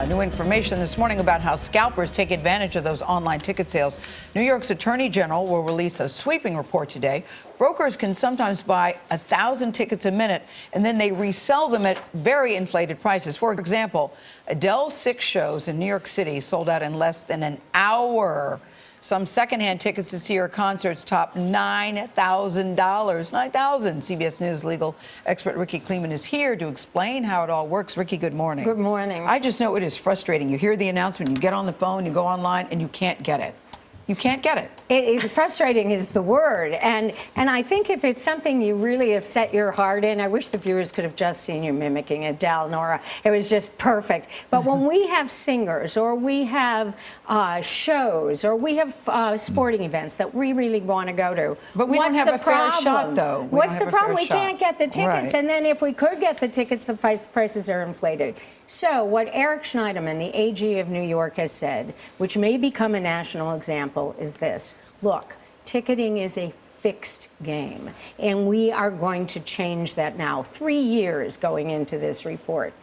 New information this morning about how scalpers take advantage of those online ticket sales. New York's Attorney General will release a sweeping report today. Brokers can sometimes buy 1,000 tickets a minute, and then they resell them at very inflated prices. For example, Adele's 6 shows in New York City sold out in less than an hour. Some secondhand tickets to see her concerts top $9,000. $9,000. CBS News legal expert Rikki Klieman is here to explain how it all works. Rikki, good morning. Good morning. I just know it is frustrating. You hear the announcement, you get on the phone, you go online, and you can't get it. You can't get it. Frustrating is the word. And I think if it's something you really have set your heart in, I wish the viewers could have just seen you mimicking Adele, Nora. It was just perfect. But when we have singers or we have shows or we have sporting events that we really want to go to, but we don't have a fair shot, though. What's the problem? We can't get the tickets. Right. And then if we could get the tickets, the prices are inflated. So what Eric Schneiderman, the AG of New York, has said, which may become a national example, is this. Look, ticketing is a fixed game, and we are going to change that now. 3 years going into this report.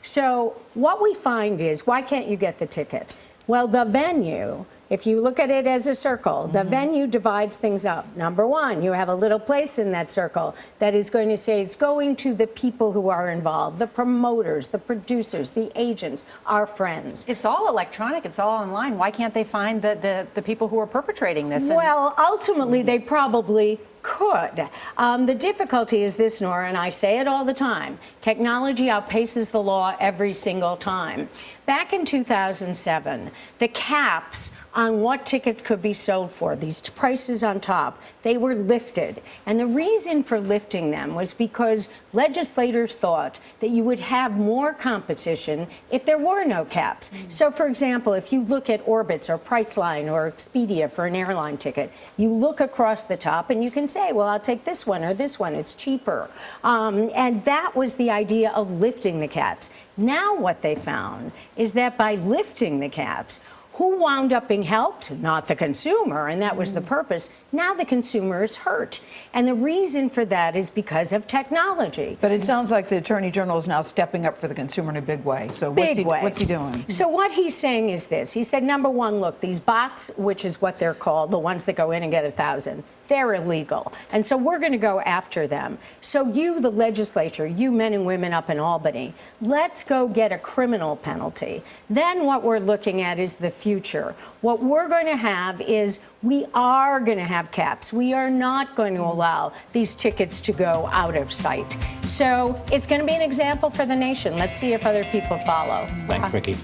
So what we find is, why can't you get the ticket? Well, the venue, if you look at it as a circle, the venue divides things up. Number one, you have a little place in that circle that is going to say it's going to the people who are involved, the promoters, the producers, the agents, our friends. It's all electronic. It's all online. Why can't they find the people who are perpetrating this? Well, ultimately, they probably could. The difficulty is this, Nora, and I say it all the time. Technology outpaces the law every single time. Back in 2007, the caps on what tickets could be sold for, these prices on top, they were lifted. And the reason for lifting them was because legislators thought that you would have more competition if there were no caps. So, for example, if you look at Orbitz or Priceline or Expedia for an airline ticket, you look across the top and you can say, well, I'll take this one or this one. It's cheaper. And that was the idea of lifting the caps. Now what they found is that by lifting the caps, who wound up being helped? Not the consumer, and that was the purpose. Now the consumer is hurt. And the reason for that is because of technology. But it sounds like the Attorney General is now stepping up for the consumer in a big way. So what's he doing? So what he's saying is this. He said, number one, look, these bots, which is what they're called, the ones that go in and get 1,000, they're illegal. And so we're going to go after them. So you, the legislature, you men and women up in Albany, let's go get a criminal penalty. Then what we're looking at is the future. What we're going to have is we are going to have caps. We are not going to allow these tickets to go out of sight. So it's going to be an example for the nation. Let's see if other people follow. Thanks, Rikki.